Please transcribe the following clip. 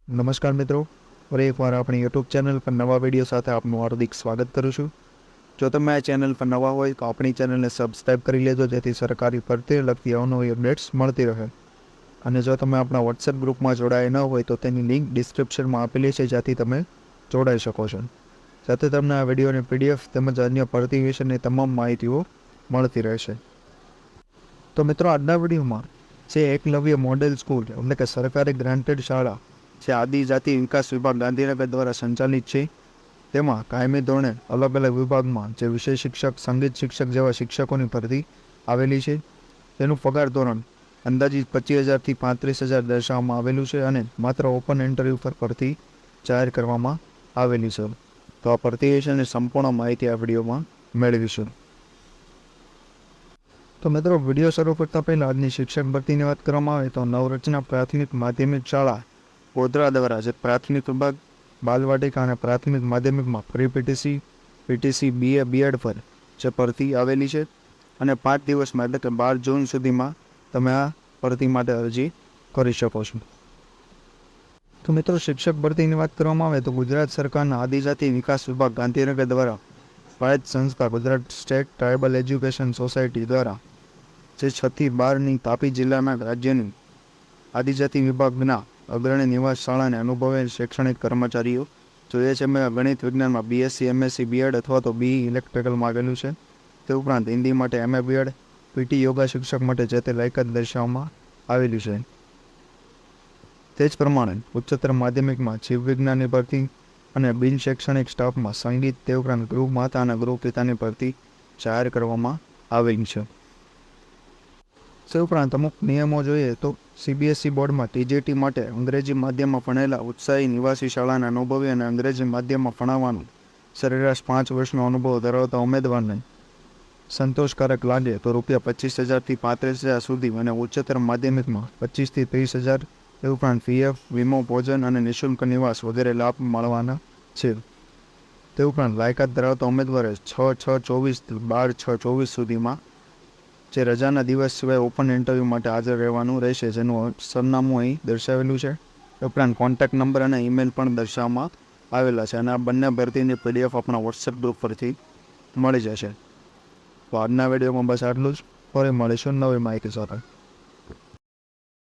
નમસ્કાર મિત્રો, ફરી એકવાર આપણી યુટ્યુબ ચેનલ પર નવા વિડીયો સાથે આપનું હાર્દિક સ્વાગત કરું છું. જો તમે આ ચેનલ પર નવા હોય તો આપણી ચેનલને સબસ્ક્રાઈબ કરી લેજો, જેથી સરકારી ભરતીને લગતી અવનવી અપડેટ્સ મળતી રહે. અને જો તમે આપણા વોટ્સએપ ગ્રુપમાં જોડાયા ન હોય તો તેની લિંક ડિસ્ક્રિપ્શનમાં આપેલી છે, જ્યાંથી તમે જોડાઈ શકો છો. સાથે તમને આ વિડીયોની PDF તેમજ અન્ય ભરતી વિશેની તમામ માહિતીઓ મળતી રહેશે. તો મિત્રો, આજના વિડીયોમાં જે એકલવ્ય મોડેલ સ્કૂલ એટલે કે સરકારી ગ્રાન્ટેડ શાળા જે આદિજાતિ વિકાસ વિભાગ ગાંધીનગર દ્વારા સંચાલિત છે, તેમાં કાયમી ધોરણે અલગ અલગ વિભાગમાં જે વિષય શિક્ષક, સંગીત શિક્ષક જેવા શિક્ષકોની ભરતી આવેલી છે. તેનું પગાર ધોરણ અંદાજિત 25,000 થી 35,000 દર્શાવવામાં આવેલું છે અને માત્ર ઓપન ઇન્ટરવ્યૂ પર ભરતી જાહેર કરવામાં આવેલી છે. તો આ ભરતી વિશેની સંપૂર્ણ માહિતી આ વિડીયોમાં મેળવીશું. તો મિત્રો, વિડીયો શરૂ કરતા પહેલાં આજની શિક્ષક ભરતીની વાત કરવામાં આવે તો નવરચના પ્રાથમિક માધ્યમિક શાળા ગોધરા દ્વારા જે પ્રાથમિક વિભાગ, બાલવાટિકા અને પ્રાથમિક માધ્યમિકમાં પ્રી પીટીસી BA B.Ed પર જે ભરતી આવેલી છે અને 5 દિવસમાં એટલે કે 12 જૂન સુધીમાં તમે આ ભરતી માટે અરજી કરી શકો છો. તો મિત્રો, શિક્ષક ભરતીની વાત કરવામાં આવે તો ગુજરાત સરકારના આદિજાતિ વિકાસ વિભાગ ગાંધીનગર દ્વારા સ્વાયત્ત સંસ્થા Gujarat state tribal education society દ્વારા જે 6 થી 12ની તાપી જિલ્લાના રાજ્યની આદિજાતિ વિભાગના અગ્રણી નિવાસ શાળાને અનુભવેલ શૈક્ષણિક કર્મચારીઓ જોઈએ છે. મેં ગણિત વિજ્ઞાનમાં BSc MSc B.Ed અથવા તો BE ઇલેક્ટ્રિકલમાં આવેલું છે. તે ઉપરાંત હિન્દી માટે MA B.Ed, PT યોગા શિક્ષક માટે જે તે લાયકાત દર્શાવવામાં આવેલું છે. તે જ પ્રમાણે ઉચ્ચતર માધ્યમિકમાં જીવ વિજ્ઞાનની ભરતી અને બિન શૈક્ષણિક સ્ટાફમાં સંગીત, તે ઉપરાંત ગૃહ માતા અને ગૃહ પિતાની ભરતી જાહેર કરવામાં આવેલી છે. તે ઉપરાંત અમુક નિયમો જોઈએ તો CBSE બોર્ડમાં TJT માટે અંગ્રેજી માધ્યમમાં ભણેલા ઉત્સાહી નિવાસી શાળાના અનુભવી અને અંગ્રેજી માધ્યમમાં ભણાવવાનું સરેરાશ 5 વર્ષનો અનુભવ ધરાવતા ઉમેદવારને સંતોષકારક લાગે તો ₹25,000 થી 35,000 સુધી અને ઉચ્ચતર માધ્યમિકમાં 25,000 થી 30,000, તે ઉપરાંત PF, વીમો, ભોજન અને નિઃશુલ્ક નિવાસ વગેરે લાભ મળવાના છે. તે ઉપરાંત લાયકાત ધરાવતા ઉમેદવારે 6/6/24 થી 12/6/24 સુધીમાં જે રજાના દિવસ સિવાય ઓપન ઇન્ટરવ્યૂ માટે હાજર રહેવાનું રહેશે, જેનું સરનામું અહીં દર્શાવેલું છે. ઉપરાંત કોન્ટેક્ટ નંબર અને ઈમેલ પણ દર્શાવવામાં આવેલા છે અને આ બંને ભરતીની PDF આપણા વોટ્સએપ ગ્રુપ પરથી મળી જશે. તો આજના વિડીયોમાં બસ આટલું જ. ફરી મળીશું નવી માહિતી સાથે.